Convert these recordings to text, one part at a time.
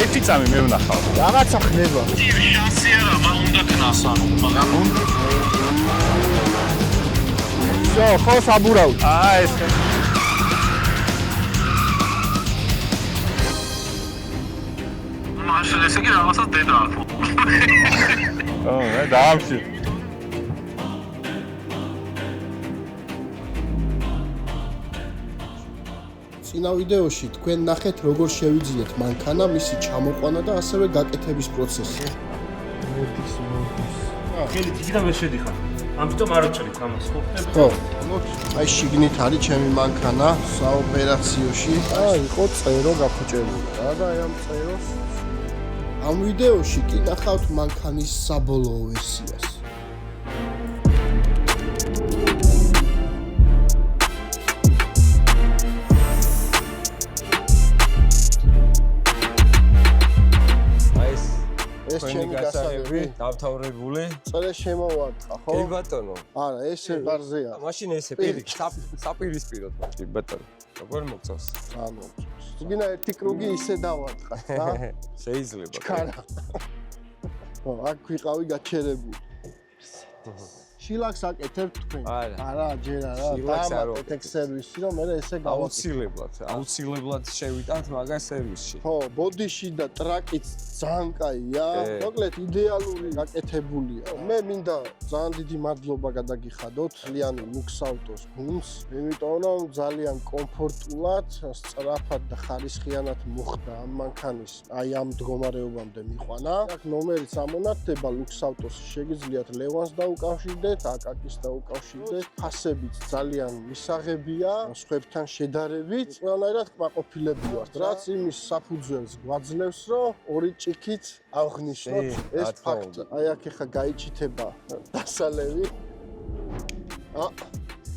ერთი წამი მე ვნახავ. რაღაცა ხდება. შანსი არა, მაგ უნდა ქნას ანუ, მაგრამ ხო, საბურავთ. ეს მაშინ ესე იგი რაღაცა დედა აქვს. მე დაამში. წინა ვიდეოში თქვენ ნახეთ როგორ შევიძინეთ მანქანა, მისი ჩამოყვანა და ასევე გაკეთების პროცესი. მოდის. ხელი თითქოს ვერ შედიხარ. ამიტომ არ უჭრით ამას, ხო? ხო. აი შიგნით არის ჩემი მანქანა საოპერაციოში. იყო წერო გაფუჭებული. და აი ამ წეროს ამ ვიდეოში კი ნახავთ მანქანის საბოლოო ვერსიას. ეს ჩემი გასაღები დავთავრებული. წელე შემოვარტყა, ხო? კი ბატონო. არა, ესე გარზეა. მაშინ ესე საპირისპიროდ კი ბატონო. როგორ მოგწონს? ანუ გინა ერთი კრუგი ისე დავარტყა, რა? შეიძლება. კარა. ო, აქ ვიყავი გაჩერებული. შილაკს აკეთებ თქვენ? არა, ჯერ არა. შილაკს არ ვაკეთებ. ეთექ სერვისი რომ მე ესე აუცილებლად შევიტანთ მაგას სერვისში. ხო, ბოდიში და ტრაკიც ძალიან კაია. მოკლედ იდეალური გაკეთებულია. მე მინდა ძალიან დიდი მადლობა გადაგიხადოთ ლიანი ლუქს ავტოს გუნდს, იმიტომ რომ ძალიან კომფორტულად, სწრაფად და ხარისხიანად მოხდა ამ მანქანის აი ამ მდგომარეობამდე მიყვანა. აქ ნომერიც ამონათდება ლუქს ავტოს, შეგიძლიათ ლევანს დაუკავშირდეთ, აკაკის დაუკავშირდეთ. ფასებიც ძალიან მისაღებია, სხვებთან შედარებით. ყველანაირად კმაყოფილები ვართ, რაც იმის საფუძველს გვაძლევს, რომ ორი ჭიქით აღნიშნოთ ეს ფაქტი. აი აქ ახლა გაიჩითება დასალევი.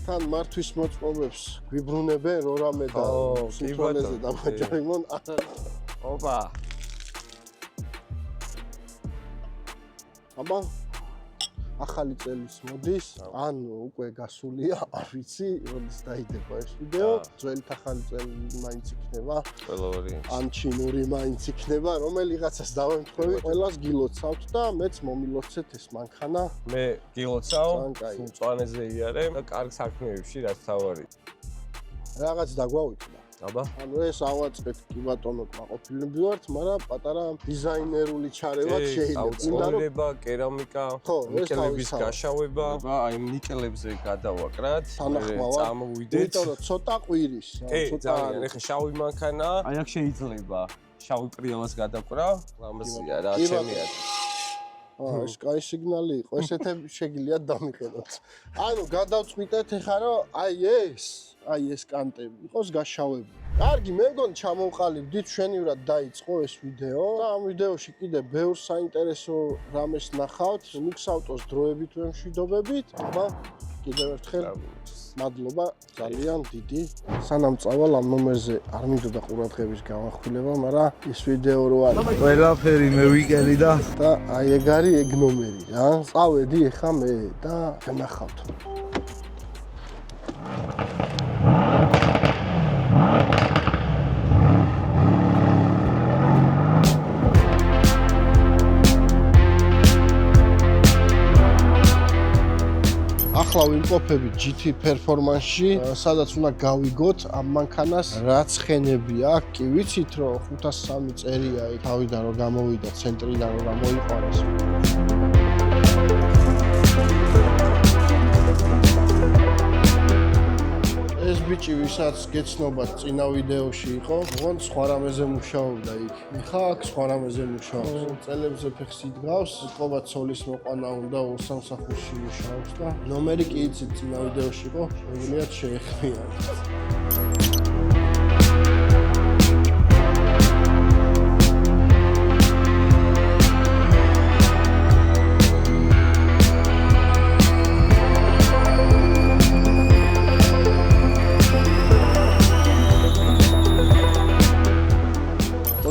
თან მართვის მოწყობებს გვიბრუნებენ რორამე და სიტუაციაზე დამაჯერიმონ. ოპა. აბა ახალი წელის მოდის, ანუ უკვე გასულია, არ ვიცი, როდის დაიდება ეს ვიდეო. ძველი ახალი წელი მაინც იქნება. ყველა ვარიანტი. ან ჩინური მაინც იქნება, რომელიღაცას დავემთხვევი, ყველას გილოცავთ და მეც მომილოცეთ ეს მანქანა. მე გილოცავ, მწვანეზე იარე და კარგ საქმეებში რაც თავარი. რაღაც დაგვაუჭდა. აბა. ანუ ეს ავაწყეთ კი ბატონო კმაყოფილები ვართ, მაგრამ პატარა დიზაინერული ჩარევა შეიძლება. აუცილებლობა, კერამიკა, ნიკელების გაშავება, აი ნიკელებზე გადავაკრათ, წამოვიდეთ. იმიტომ რომ ცოტა ყვირის, ცოტა ეხა შავი მანქანა, აი აქ შეიძლება შავი პრიალას გადაკვრა, ლამაზია რა ჩემია. ეს კაი სიგნალი იყო, ესეთები შეგიძლიათ დამიყენოთ. ანუ გადავწყვიტეთ ეხა რომ აი ეს კანტები იყოს გაშავებული. კარგი, მე მგონი ჩამოვყალიბდით, მშვენივრად დაიწყო ეს ვიდეო და ამ ვიდეოში კიდე ბევრ საინტერესო რამეს ნახავთ, ლუქს ავტოს დროებით ვემშვიდობებით. აბა, კიდევ ერთხელ მადლობა ძალიან დიდი. სანამ წავალ ამ ნომერზე არ მინდოდა ყურადღების გამახვილება, მაგრამ ეს ვიდეო რო არის. ყველაფერი მე ვიკელი და აი ეგ არის ეგ ნომერი რა. წავედი ეხა მე და განახავთ. ახლა ვიმყოფებით GT Performance-ში, სადაც უნდა გავიგოთ ამ მანქანას რა ცხენები აქვს. კი ვიცით რომ 503 წერია იქ თავიდან რომ გამოვიდა ცენტრიდან რომ გამოიყარეს. ეს ბიჭი ვისაც გეცნობათ წინა ვიდეოში იყო, ოღონდ სხვა რამეზე მუშაობდა იქ. ეხა აქ სხვა რამეზე მუშაობს. წელებზე ფეხს იდგავს, ეთყობა ცოლის მოყვანა უნდა უსამსახურში მუშაობს და ნომერი კი იცით წინა ვიდეოში იყო, შეგიძლიათ შეეხმიანოთ.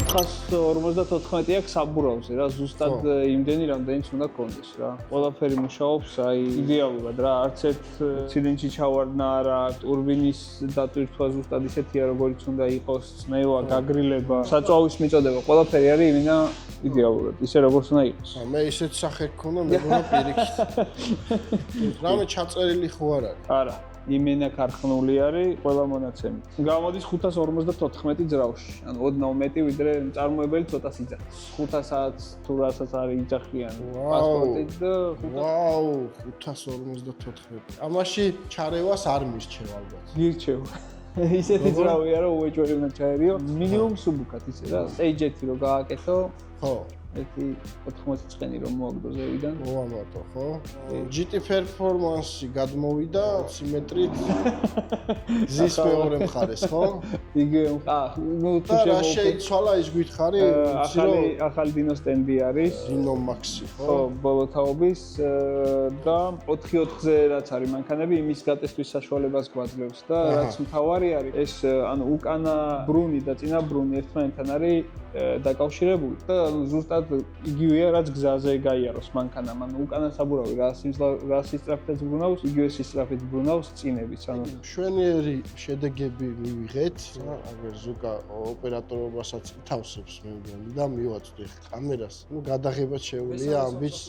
454 აქვს საბურავზე რა, ზუსტად იმდენი რამდენიც უნდა კონდეს რა. ყველაფერი მუშაობს, აი იდეალურად რა, არც ერთ ცილინდრში ჩავარდნა არ აქვს, ტურბინის დატვირთვა ზუსტად ისეთია, როგორიც უნდა იყოს, წნევა, გაგრილება, საწვავის მიწოდება, ყველაფერი არის იმენა იდეალურად, ისე როგორც უნდა იყოს. მე ისეთ სახე გქონდა, მეგონა პირიქით. რამე ჩაწერილი ხო არ არის? არა. იმენა ქარხნული არის ყველა მონაცემით. გამოდის 554 ძრავში. ანუ ოდნავ მეტი ვიდრე წარმოებელი ცოტას იძახის. 500-ს თუ რასაც არის იძახიან პასპორტით და ვაუ, 554. ამაში ჩარევას არ მირჩევ ალბათ. გირჩევ. ისეთი ძრავია რომ უეჭველი უნდა ჩაერიო. მინიმუმ სუბუქად ისე რა. სტეიჯეთი რო გააკეთო. ხო. ერთი 80 ცხენი რომ მოაგდო ზევიდან. მოამატო, ხო? GT performance-ი გადმოვიდა სიმეტრით. ზის მეორე მხარეს, ხო? იგივე, ნუ თუ რა შეიცვალა ის გითხარი? ახალი დინო სტენდი არის. დინო მაქსი, ხო? ხო, ბოლოთაობის და 4-4-ზე რაც არის მანქანები, იმის გატესტვის საშუალებას გვაძლევს და რაც მთავარი არის, ეს ანუ უკანა ბრუნი და წინა ბრუნი ერთმანეთთან არის დაკავშირებული და ზუსტად იგივეა რაც გზაზე გაიაროს მანქანამ. ანუ უკანა საბურავი რა სისწრაფით ბრუნავს, იგივე სისწრაფით ბრუნავს წინებიც. ანუ მშვენიერი შედეგები მივიღეთ. აგერ ზუკა ოპერატორობასაც ითავსებს მე მგონი და მივაწვდი კამერას. ნუ გადაღებაც შეუძლია ამ ბიჭს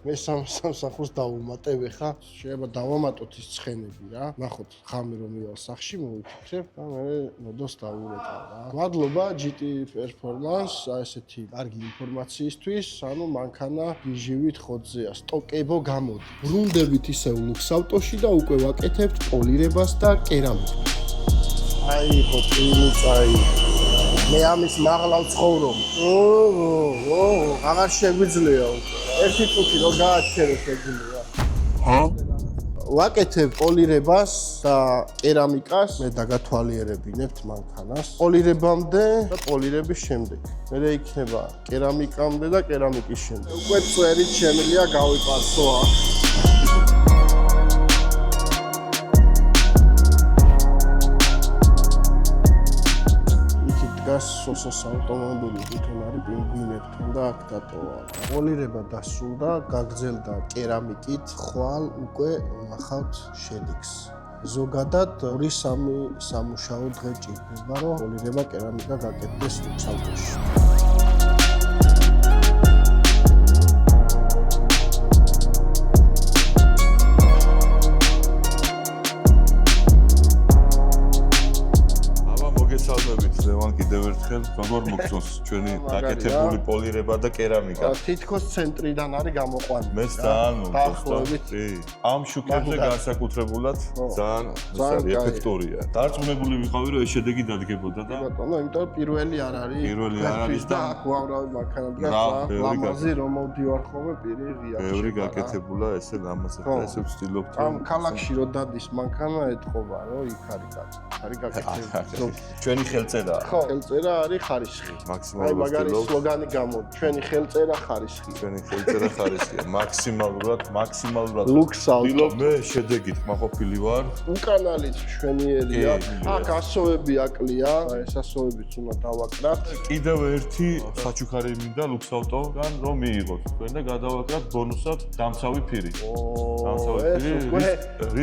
მე სამსახურს დავუმატებ ხა. შეიძლება დავამატოთ ის ცხენები რა. ნახოთ ხამე რომ მივალ სახში მოვიფიქრებ და მე მოდოს დავურეკავ რა. მადლობა GT Performance ესეთი კარგი ინფორმაციისთვის. ანუ მანქანა გიჟივით ხოძეა, სტოკებო გამოდი. ბრუნდებით ისევ ლუქს ავტოში და უკვე ვაკეთებთ პოლირებას და კერამიკას. აი ხო წაი. მე ამის მაღლა ვცხოვრობ. აღარ შეგვიძლია უკვე. ერთი წუთი რო გააჩერე შეგვიძლია. ჰა? ვაკეთებ პოლირებას და კერამიკას, მე დაგათვალიერებინებთ მანქანას. პოლირებამდე და პოლირების შემდეგ. მერე იქნება კერამიკამდე და კერამიკის შემდეგ. უკვე წვერით შემიძლია გავიპარსო აქ. დგას სოსოს ავტომობილი თვითონ არის პინგვინებთან და აქ დატოვა. პოლირება დასრულდა, გაგრძელდა კერამიკით, ხვალ უკვე ნახავთ შედეგს. ზოგადად 2-3 სამუშაო დღე ჭირდება, რომ პოლირება კერამიკა გაკეთდეს ავტოში. კიდევ ერთხელ როგორ მოგწონს ჩვენი გაკეთებული პოლირება და კერამიკა? თითქოს ცენტრიდან არის გამოყვანილი. მე ძალიან მოგწონს. ამ შუქებზე განსაკუთრებულად ძალიან ეფექტურია. დარწმუნებული ვიყავი რომ ეს შედეგი დადგებოდა და ბატონო, იმიტომ პირველი არ არის. პირველი არ არის და აქ უამრავი მანქანა დგას. ლამაზი რომ მოვდივარ ხოლმე პირი ღია. ბევრი გაკეთებულა ესე ლამაზად და ესე ვცდილობთ. ამ ქალაქში რო დადის მანქანა ეთყობა რომ იქ არის კაცი. არის გაკეთებული. ჩვენი ხელწერაა. ხო, ხელწერა არის ხარისხი. მაქსიმალურად მაგარი სლოგანი გამოდი. ჩვენი ხელწერა ხარისხი. ჩვენი ხელწერა ხარისხია. მაქსიმალურად ლუქს ავტო. მე შედეგით მაყოფილი ვარ. უკანალიც მშვენიერია. აქ ასოები აკლია. ეს ასოებიც უნდა დავაკრათ. კიდევ ერთი საჩუქარი მინდა ლუქს ავტოდან რომ მიიღოთ. თქვენ და გადავაკრათ ბონუსად დამცავი ფირი.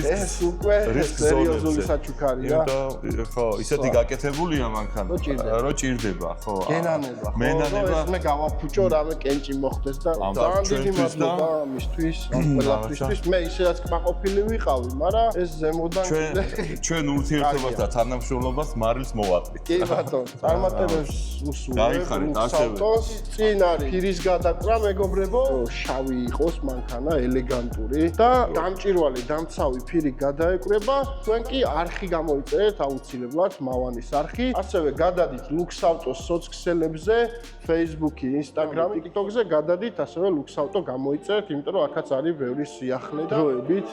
ეს უკვე სერიოზული საჩუქარია. ხო, ისეთი გაკეთებულია მანქანა. რო ჭირდება, ხო. გენანება. მენანება. მე გავაფუჭო რამე კენჭი მოხდეს და ძალიან დიდი მადლობა ამისთვის, ამ ყველაფრისთვის. მე ისედაც კმაყოფილი ვიყავი, მაგრამ ეს ზემოდან ჩვენ ურთიერთობას და თანამშრომლობას მარილს მოვატვით. კი ბატონო, წარმატებებს უსურვებ. გაიხარეთ ასევე. წინ არის ფირის გადაკრა, მეგობრებო, შავი იყოს მანქანა, ელეგანტური და დამჭირვალი, დამცავი ფირი გადაეკრება. თქვენ კი არხი გამოიწერეთ აუცილებლად, მავანის არხი. ასევე გადადით ლუქს ავტოს სოციალებზე, Facebook-ი, Instagram-ი, TikTok-ზე გადადით, ასევე ლუქს ავტო გამოიწერეთ, იმიტომ რომ აქაც არის ბევრი სიახლე და დროებით.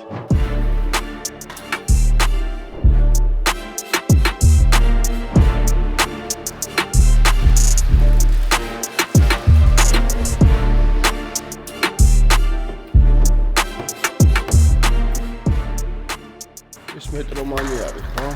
ეს მეტრომანი არის, ხო?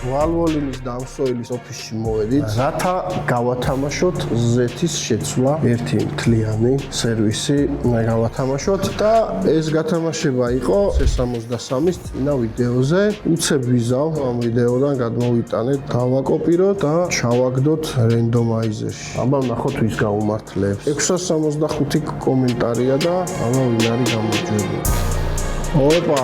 ვალვოლინის დამსვეელის ოფისში მოვედით, რათა გავათამაშოთ ზეთის შეცვლა, ერთი მთლიანი სერვისი გავათამაშოთ და ეს გათამაშება იყო C63-ის წინა ვიდეოზე. უცებ ვიზავ ამ ვიდეოდან გადმოვიტანეთ, დავაკოპიროთ და ჩავაგდოთ რენდომაიზერში. აბა ნახოთ ვის გაუმართლებს. 665 კომენტარია და აბა ვინ არის გამარჯვებული. ოპა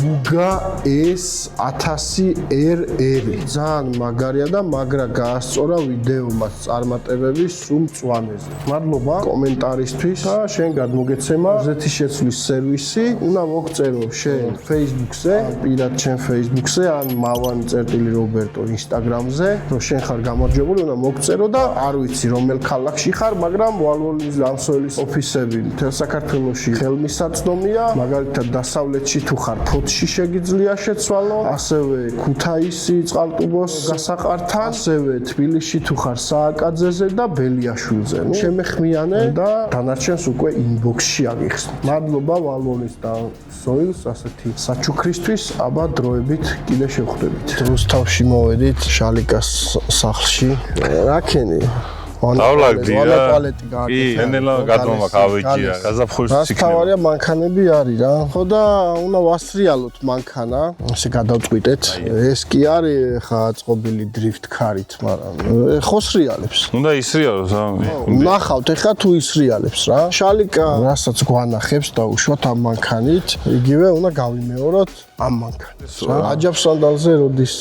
Guga S1000RR ძალიან მაგარია და მაგრა გაასწორა ვიდეომაც წარმატებების სულ მწვანეზე. მადლობა კომენტარისთვის და შენ გადმოგეცემა ზეთის შეცვლის სერვისი. უნდა მოგწერო შენ Facebook-ზე, პირად შენ Facebook-ზე ან mavan.roberto Instagram-ზე, რომ შენ ხარ გამარჯვებული, უნდა მოგწერო და არ ვიცი რომელ ქალაქში ხარ, მაგრამ ვალვოლინის დამსვეელის ოფისები მთელ საქართველოში ხელმისაწვდომია, მაგალითად დასავლეთში თუ ხარ ფოთში შეგიძლია შეცვალო, ასევე ქუთაისი წყალტუბოს გასაყართან, ასევე თბილისში თუ ხარ სააკაძეზე და ბელიაშვილზე. შემეხმიანე და დანარჩენს უკვე inbox-ში აგიხსნით. მადლობა ვალვოლის დამსვეელს ასეთი საჩუქრისთვის, აბა დროებით კიდე შევხვდებით. რუსთავში მოვედით შალიკას სახლში. რაკენი დავლაგდია. კი, ენელა გადმომაკავეჯია. გაზაფხულში იქნება. თავარია მანქანები არის რა. ხო და უნდა ვასრიალოთ მანქანა. ესე გადავწყვიტეთ. ეს კი არის ხა აწყობილი დრიფტ კარით, მაგრამ ხოსრიალებს. უნდა ისრიალოს ამი. ნახავთ ეხა თუ ისრიალებს რა. შალიკა რასაც გვანახებს და უშვათ ამ მანქანით, იგივე უნდა გავიმეოროთ ამ მანქანას. აჯაბ სანდალზე როდის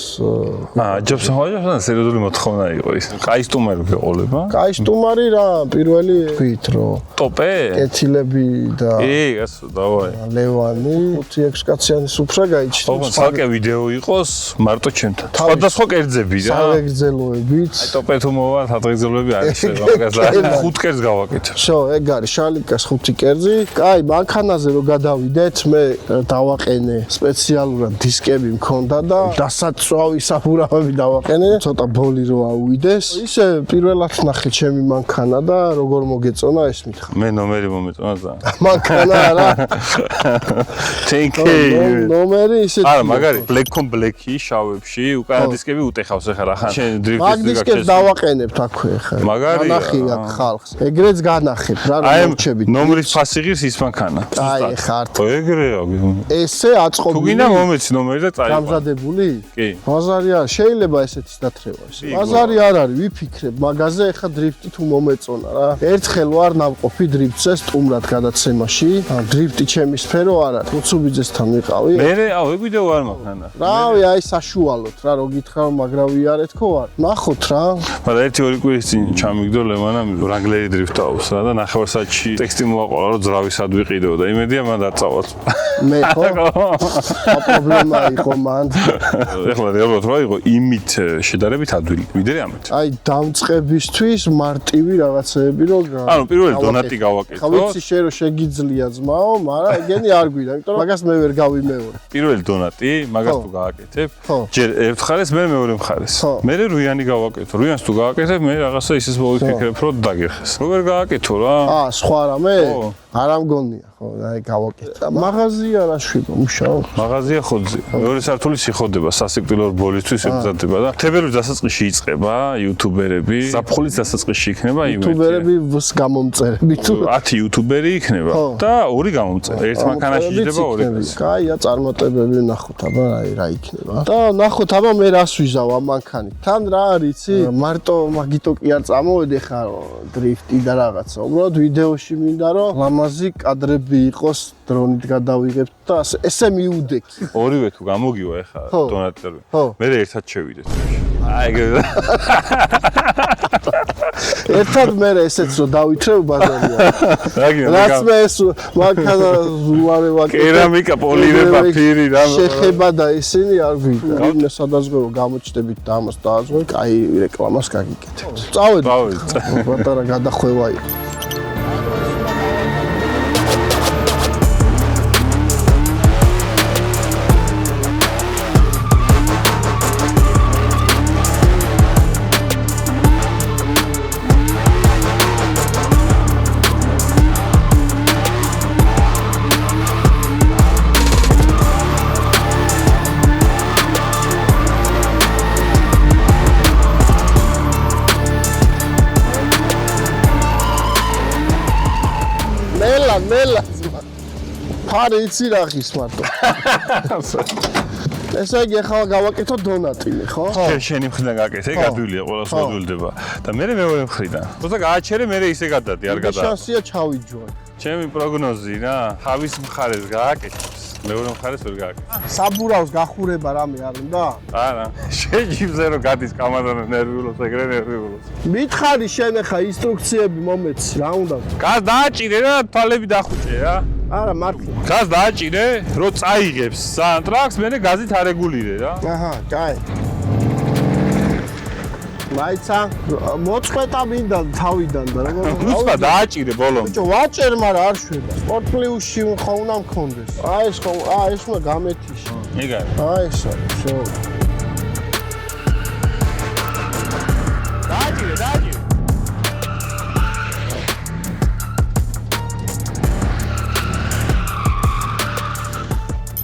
აჯაბ სანდალზე სერიოზული მოთხოვნა იყო ის. კაი სტუმარი გეყოლება? კაი სტუმარი რა, პირველი ვით რომ ტოპე? კეთილები და კი, გასო, დავაი. ლევანი 5-6 კაციანი სუფრა გაიჩნდა. ოღონდ ცალკე ვიდეო იყოს მარტო ჩემთან. სხვადასხვა კერძები რა. საგრძელოებით. აი ტოპე თუ მოვა, საგრძელოები არის მაგას და 5 კერძს გავაკეთებ. შო, ეგ არის შალიკას 5 კერძი. კაი, მანქანაზე რომ გადავიდეთ, მე დავაყენე სპეციალურად დისკები მქონდა და დასაწვავი საფურავები დავაყენე. ცოტა ბოლი რო აუვიდეს. ისე პირველად ნახე ჩემი მანქანა და როგორ მოგეწონა ეს მითხრა. მე ნომერი მომეწონა ძალიან. მანქანა არა. Thank you. ნომერი ისეთი. არა, მაგარი black on black-ი შავებში უკანა დისკები утეხავს ახლა რა ხან. შენ დრიფტის მაგ დისკებს დავაყენებთ აქვე ხა. მაგარია. განახი აქ ხალხს. ეგრეც განახებ რა მოვჩებით. ნომრის ფასი ღირს ის მანქანა. აი ხართ. ეგრეა. ესე აწყობილი. თუ გინდა მომეცი ნომერი და წაიყვან. გამზადებული? კი. ბაზარი არ შეიძლება ესეთის დათრევა ეს. ბაზარი არ არის, ვიფიქრებ მაგაზე ეხა დრიფტი თუ მომეწონა რა. ერთხელ ვარ ნამყოფი დრიფტზე სტუმრად გადაცემაში. დრიფტი ჩემი სფერო არ არის. უცუბიძესთან ვიყავი. მე აუ ეგ ვიდეო არ მაქვს. რავი, აი საშუალოდ რა, რო გითხრა მაგრა ვიარეთ ხო არ. ნახოთ რა. მაგრამ 1-2 კვირის წინ ჩამიგდო ლევანამ რანგლერი დრიფტავს რა და ნახევარსაათში ტექსტი მოაყოლა რომ ძრავისად ვიყიდეო და იმედია მან დაწავალ. მე ხო? პრობლემა იყო მან. ეხლა რეალურად რა იყო იმით შედარებით ადვილი. ვიდრე ამით. აი დამწყებისთვის მარტივი რაღაცეები რო ანუ პირველი დონატი გავაკეთო. ხა ვიცი შენ რო შეგიძლია ძმაო, მაგრამ ეგენი არ გვიდა, იმიტომ რომ მაგას მე ვერ გავიმეორე. პირველი დონატი, მაგას თუ გააკეთებ, ჯერ ერთ ხარეს, მე მეორე მხარეს. მე რუიანი გავაკეთო. რუიანს თუ გააკეთებ, მე რაღაცა ისეს მოვიფიქრებ, რომ დაგერხეს. როგორ გააკეთო რა? სხვა რამე? არ ამგონია, ხო, აი გავაკეთე. მაღაზია რა შვება, მუშაობ. მაღაზია ხოძე. მეორე სართული სიხოდება, სასიკვდილო ბოლისთვის ემზადება და თებერვლის დასაწყისში იწყება იუთუბერები. ზაფხულის დასაწყისში იქნება იმედი. იუთუბერები გამომწერები თუ 10 იუთუბერი იქნება და 2 გამომწერ. ერთ მანქანაში იდება 2. კაია, წარმატებები ნახოთ, აბა რა იქნება. და ნახოთ, აბა მე რას ვიზავ ამ მანქანით. თან რა არის, იცი? მარტო მაგიტო კი არ წამოვედი ხა დრიფტი და რაღაცა. უბრალოდ ვიდეოში მინდა რომ ლამაზი კადრები იყოს, დრონით გადავიღებთ და ესე მიუდექი. ორივე თუ გამოგივა ახლა დონატორი. მე ერთად შევიდეთ. აი ერთად მე ესეც რო დავითრევ ბაზარია. რაც მე ეს მანქანა უარე ვაკეთე. კერამიკა, პოლირება, ფირი რა. შეხება და ისინი არ გვიდა. ვინმე სადაზღვევო გამოჩნდებით და ამას დააზღვე, აი რეკლამას გაგიკეთებთ. წავედით. პატარა გადახვევა იყო. არ იცი რა ხის მარტო. ესე იგი ახლა გავაკეთო დონატინი, ხო? შენი მხრიდან გაკეთე, გადვილია ყველას მოდვილდება და მე მეორე მხრიდან. თუმცა გააჩერე მე ისე გადადი, არ გადა. შანსია ჩავიჯო. ჩემი პროგნოზი რა, ხავის მხარეს გააკეთებს. მეორე მხარეს ვერ გააკეთებ. საბურავს გახურება რამე არ უნდა? არა, შეჯიბზე რომ გადის კამადანა ნერვიულობს, ეგრე ნერვიულობს. მითხარი შენ ახლა ინსტრუქციები მომეცი, რა უნდა? გას დააჭირე რა, თვალები დახუჭე რა. არა, მართლა. გას დააჭირე, რომ წაიღებს სანტრაქს, მე გაზით არეგულირე რა. აჰა, კაი. მაიცა, მოწყვეტა მინდა თავიდან და როგორ უცბა დააჭირე ბოლომდე. ბიჭო, ვაჭერ, მაგრამ არ შვება. სპორტ პლუსში ხო უნდა მქონდეს. აი ეს ხო, ეს უნდა გამეთიშა. ეგარ. აი ესა, всё. დააჭირე, დააჭირე.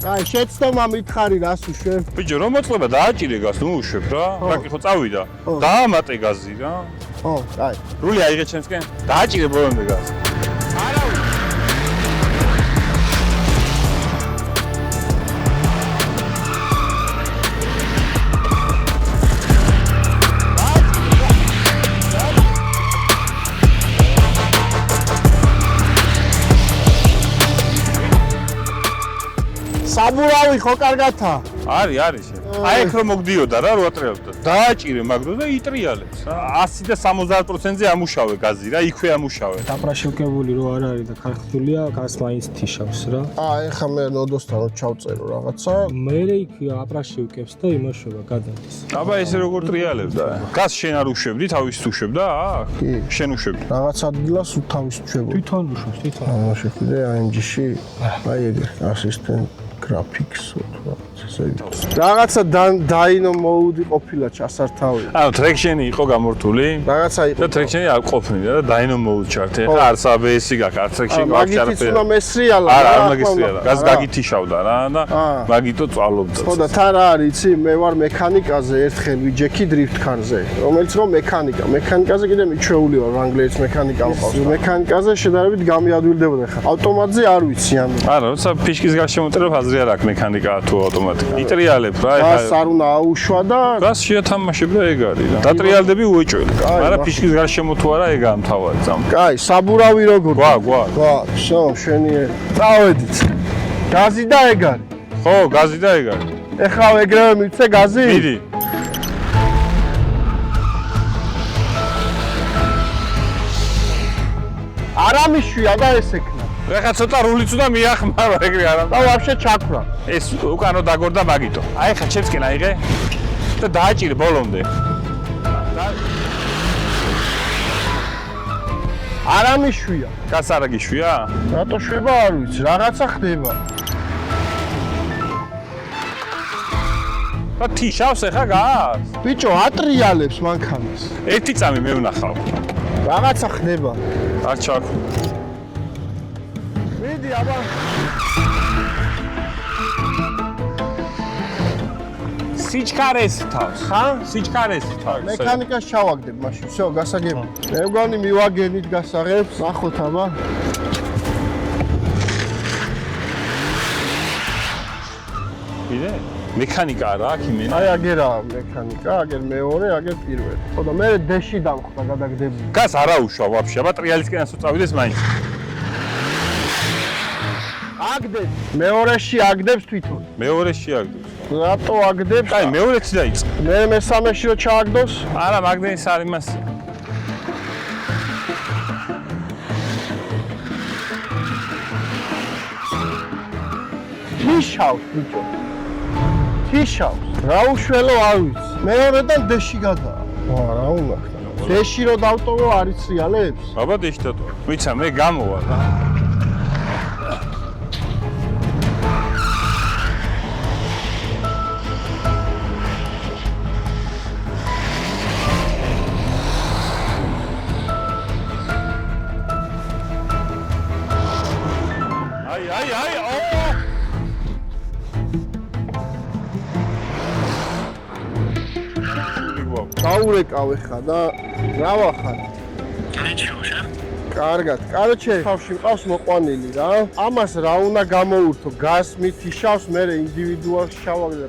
აი, შეცდომა მითხარი რას უშვებ? ბიჭო, რომ მოწყობა დააჭირე გას, ნუ უშვებ რა. რაკი ხო წავიდა. დაამატე გაზი რა. ო, აი. რული აიღე ჩემსკენ. დააჭირე ბოლომდე გას. საბურავი ხო კარგათა? არის, არის. აი ეგ რომ მოგდიოდა რა, რო ატრიალობდა. დააჭირე მაგდროს და იტრიალებს. 100 და 70%-ზე ამუშავე გაზი რა, იქვე ამუშავე. დაპრაშევკებული რო არ არის და ქართულია, გას მაინც თიშავს რა. ეხა მე ნოდოსთან რო ჩავწერო რაღაცა. მე იქ აპრაშევკებს და იმოშობა გადადის. აბა ესე როგორ ტრიალებდა? გას შენ არ უშვებდი, თავის უშვებდა? კი. შენ უშვებდი. რაღაც ადგილას თავის უშვებო. თვითონ უშვებს, თვითონ. შეხვიდე AMG-ში. აი ეგრე, ასისტენტ graphics რაღაცა დაინო მოუდი ყოფილა ჩასართავი. ანუ ტრექშენი იყო გამორთული. რაღაცა იყო. და ტრექშენი არ ყოფნიდა და დაინო მოუდი ჩართე. ხა არც ABS-ი გაქვს, არც ტრექშენი გაქვს ჩართე. მაგითიც უნდა მესრიალა. არა, არ მაგისტრიალა. გაზ გაგითიშავდა რა და მაგიტო წვალობდა. ხო და თან რა არის, იცი, მე ვარ მექანიკაზე ერთხელ ვიჯექი დრიფტ კარზე, რომელიც რომ მექანიკაზე კიდე მიჩვეული ვარ, ანგლიელის მექანიკა მყავს. მექანიკაზე შედარებით გამიადვილდებოდა ხა. ავტომატზე არ ვიცი ანუ. არა, როცა ფიშკის გარშემოწერებ აზრი არ აქვს მექანიკა თუ ავტომატი. იტრიალებ რა, ეხა. გას არ უნდა აუშვა და გას შეათამაშებ და ეგ არის რა. დატრიალდები უეჭველი. მაგრამ ფიშკის გარშემო თუ არა ეგაა მთავარი ძამ. კაი, საბურავი როგორ? გვაქვს. всё, შენიერ. წავედით. გაზი და ეგ არის. ხო, გაზი და ეგ არის. ეხლა ეგრევე მიცე გაზი? მიდი. არა მიშვია და ესექნა. ეხა ცოტა რულიც უნდა მიახმარო ეგრე არა. და ვაფშე ჩაქრა. ეს უკანო დაგორდა მაგიტო. აი ხა ჩემსკენ აიღე და დააჭირე ბოლომდე. არა მიშვია. გას არა გიშვია? რატო შვება არ ვიცი, რაღაცა ხდება. და თიშავს ეხა გას? ბიჭო, ატრიალებს მანქანას. ერთი წამი მე ვნახავ. რაღაცა ხდება. არ ჩაქ. მიდი აბა. სიჩქარეს თავს, ხა? სიჩქარეს თავს. მექანიკას ჩავაგდებ მაშინ. всё, გასაგები. მე მგონი მივაგენით გასაღებს. ნახოთ აბა. კიდე? მექანიკა რა აქ იმენა? აი აგერაა მექანიკა, აგერ მეორე, აგერ პირველი. ხო და მე დეში დამხვდა გადაგდები. გას არა უშვა ვაფშე, აბა ტრიალისკენაც წავიდეს მაინც. აგდებს. მეორეში აგდებს თვითონ. მეორეში აგდებს. რატო აგდებს? აი მეორეც დაიწყე. მე მესამეში რო ჩააგდოს? არა, მაგდენის არ იმას. თიშავს ბიჭო. თიშავს. რა უშველო არ ვიცი. მეორედან დეში გადაა. რა უნდა ხდა? დეში რო დავტოვო არ იცრიალებს? აბა დეში დატოვე. ვიცა მე გამოვა რა. დაურეკავ ხა და რა ვახარ? კარგად. კაროჩე, თავში მყავს მოყვანილი რა. ამას რა უნდა გამოურთო? გასმით იშავს, მე ინდივიდუალს შავაგდა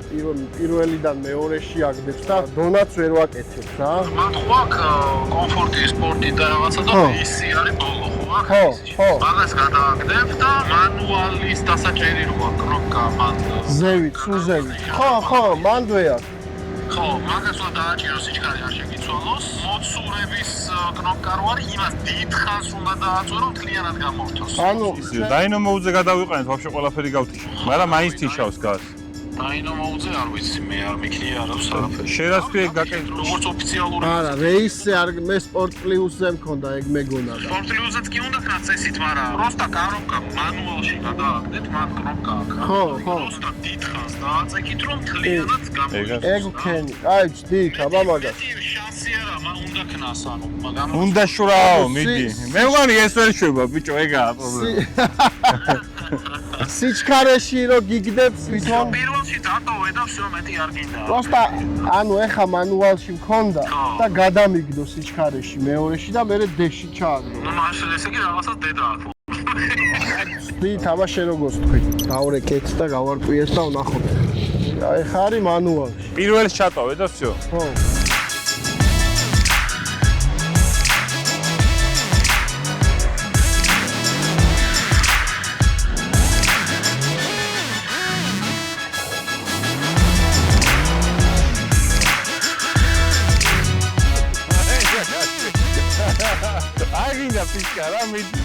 პირველიდან მეორეში აგდებს და დონაც ვერ ვაკეთებ რა. მან ხო აქვს კომფორტი, სპორტი და რაღაცა და ისი არის ბოლო ხო აქვს? ხო. მაგას გადააგდებ და მანუალის დასაჭერი როა კნოპკა მან. ზევით, სუზევით. ხო, მანდვე აქვს. ხო, მაგას უნდა დააჭიროს სიჩქარე არ შეგიცვალოს. მოცურების კნოპკა რო არის, იმას დიდ ხანს უნდა დააწვერო, მთლიანად გამორთოს. ანუ დაინომოუზე გადავიყენეთ, ვაფშე ყველაფერი გავთიშე. მაგრამ მაინც თიშავს გას. დაინომოუზე არ ვიცი, მე არ მიქნია არავის არაფერი. შენას ქვია გაკეთე. როგორც ოფიციალური არა, რეისზე არ მე სპორტ პლუსზე მქონდა ეგ მეგონა და. სპორტ პლუსზეც კი უნდა ქნა წესით, მაგრამ პროსტა კნოპკა მანუალში გადააგდეთ, მან კნოპკა აქვს. ხო. პროსტა დიდ ხანს დააწეკით, რომ მთლიანად გამორთოს. ეგ ვქენი. აი, ჯდით, აბა მაგას. შანსი არა, უნდა ქნას ანუ, მაგრამ უნდა შურაო, მიდი. მე ვგონი ეს ვერ შვება, ბიჭო, ეგაა პრობლემა. სიჩქარეში რო გიგდებს თვითონ პირველში დატოვე და всё მეტი არ გინდა. პროსტა ანუ ეხა მანუალში მქონდა და გადამიგდო სიჩქარეში მეორეში და მე დეში ჩააგდო. ნუ მაშინ ესე იგი რაღაცას დედა აქვს. დით აბა შენ როგორ თქვი? დავრეკეთ და გავარკვიეს და ვნახოთ. აი ხა არის მანუალში. პირველს ჩატოვე და всё. ხო. აგინდა ფიშკა რა მიდი.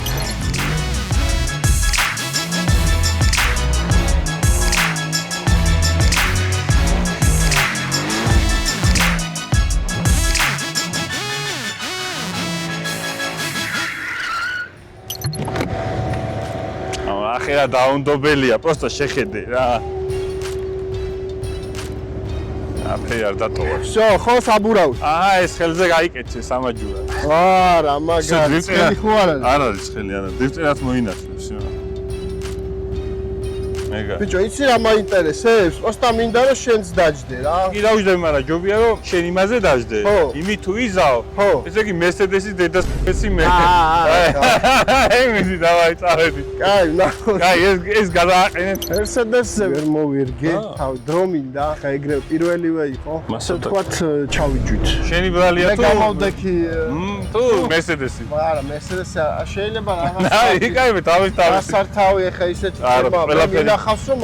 ახლა დაუნდობელია, პროსტა შეხედე რა. აფერი არ დატოვა. всё, ხო საბურავ. აჰა, ეს ხელზე გაიკეთე სამაჯურად. არა, მაგარი წელი ხო არა? არ არის ხელი, არა. დიფწერად მოინახავს, всё. მეგა. ბიჭო, იცი რა მაინტერესებს? პროსტა მინდა რომ შენც დაждდე რა. კი დავждდები, მაგრამ ჯობია რომ შენ იმაზე დაждდე. იმით თუ იზაო. ესე იგი Mercedes-ის დედას ფესი მე. ემიდი დავაი წავედი. კაი, ნახო. კაი, ეს გადააყენეთ. Mercedes-ზე ვერ მოვირგე, თავ დრო მინდა, ხა ეგრე პირველივე იყო. ასე თქვათ ჩავიჯვით. შენი ბრალია თუ? მე გამოვდექი თუ Mercedes-ი. არა, Mercedes-ი შეიძლება რაღაც. აი, კაი, თავის. ასართავი ახლა ისეთ თემა. ხავს რომ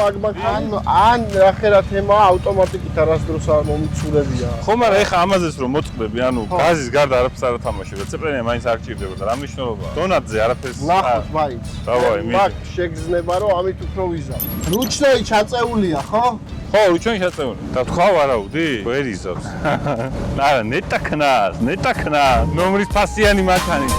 ან ახერა თემა ავტომატიკით არასდროს არ მომიცურებია. ხო, მაგრამ ეხა ამაზეც რომ მოწყდები, ანუ გაზის გარდა არაფერს არ ათამაშებ. ცეპლენია მაინც არ ჭირდებოდა. რა მნიშვნელობაა? დონატზე არაფერს. ნახოთ, მაინც. დავაი, მიდი. მაგ შეგზნება რომ ამით უფრო ვიზავ. რუჩნოი ჩაწეულია, ხო? ხო, რუჩნოი ჩაწეული. და თქვა ვარაუდი? ვერ იზავს. არა, ნეტა ქნა. ნომრის ფასიანი მანქანი.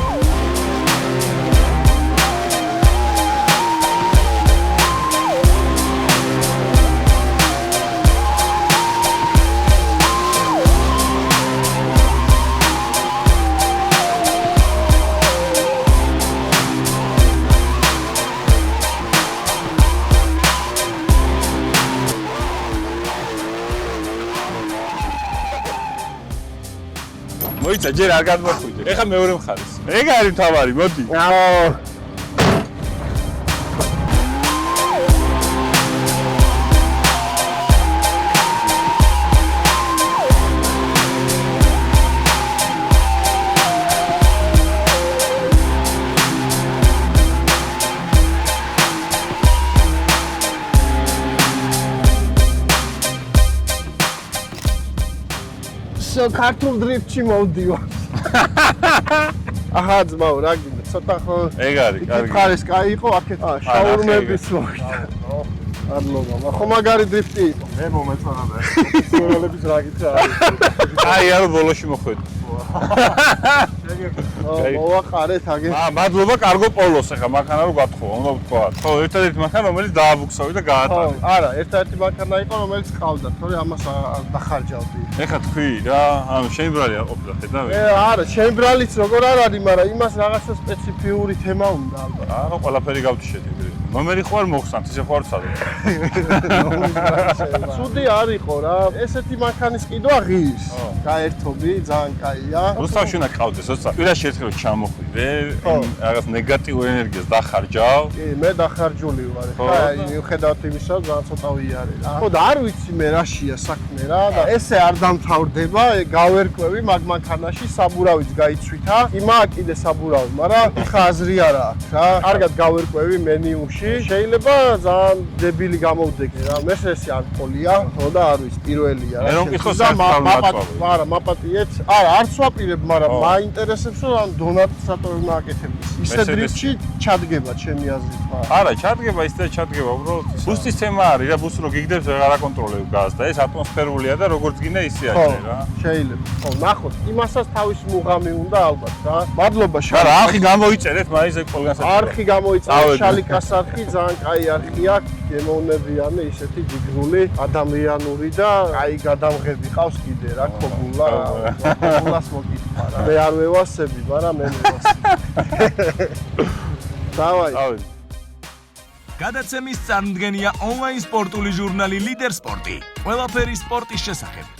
მოიცა ჯერ არ გადმოხვიდე. ეხა მეორე მხარეს. ეგ არის თავარი, მოდი. აო. ქართულ დრიფტში მოვდივარ. აჰა, ძმაო, რა გინდა? ცოტა ხო ეგ არის, კარგი. ხარეს კაი იყო, აქეთ შაურმების მოვიდა. არ მოგმა. ხო მაგარი დრიფტი იყო. მე მომეწონა. სურალების რა გითხრა? აი, არ ბოლოში მოხვედი. მოვაყარეთ აგე. მადლობა კარგო პოლოს, ახლა მანქანა რო გათხოვა, უნდა ვთქვა. ხო, ერთადერთი მანქანა რომელიც დააბუქსავი და გაატარე. არა, ერთადერთი მანქანა იყო რომელიც ყავდა, თორე ამას დახარჯავდი. ეხა თქვი რა, ანუ შენი ბრალი არ ყოფილა, ხედავი? არა, შენ ბრალიც როგორ არ არის, მაგრამ იმას რაღაცა სპეციფიური თემა უნდა ალბათ. არა, ყველაფერი გავთიშეთ ეგრე. ნომერი ხო არ მოხსნათ, ისე ხო არ ცადე. ცუდი არ იყო რა. ესეთი მანქანის ყიდვა ღირს. გაერთობი, ძალიან კაია. რუსთავში უნდა ყავდეს, როცა კვირაში ერთხელ ჩამოხვიდე, ვერ რაღაც ნეგატიურ ენერგიას დახარჯავ. კი, მე დახარჯული ვარ. აი, მიუხედავად იმისა, ძალიან ცოტა ვიარე რა. ხო და არ ვიცი მე რაშია საქმე რა და ესე არ დამთავრდება, გავერკვევი მაგ მანქანაში საბურავიც გაიცვითა. იმა კიდე საბურავი, მაგრამ ხაზრი არა აქვს რა. კარგად გავერკვევი მენიუში. შეიძლება ძალიან დებილი გამოვდეგე რა. მესესი ალკოოლია, ხო და არ ვიცი, პირველია რა. მე რომ მკითხო საერთოდ არა, მაპატიეთ. არა, არც ვაპირებ, მაგრამ მაინტერესებს რომ ამ დონატს რატო უნდა აკეთებდეს. ისე დრიფტში ჩადგება ჩემი აზრით. არა, ჩადგება, ისე ჩადგება, უბრალოდ ბუსტის თემა არის რა, ბუსტი რო გიგდებს ვეღარ აკონტროლებ გაზს და ეს ატმოსფერულია და როგორც გინდა ისე არის რა. შეიძლება. ხო, ნახოთ, იმასაც თავის მუღამი უნდა ალბათ რა. მადლობა შალიკას. არა, არხი გამოიწერეთ, მაინც ეგ ყველგან საჭიროა. არხი გამოიწერეთ, შალიკას არხი ძალიან კაი არხი აქვს, გემოვნებიანი, ისეთი ჯიგრული, ადამიანური და კაი გადამღები ყავს კიდე რა, ქოგულა. ქოგულას მოგიწვა რა. მე არ ვევასები, მაგრამ მე მევასები. დავაი. გადაცემის წარმდგენია ონლაინ სპორტული ჟურნალი ლიდერ სპორტი. ყველაფერი სპორტის შესახებ.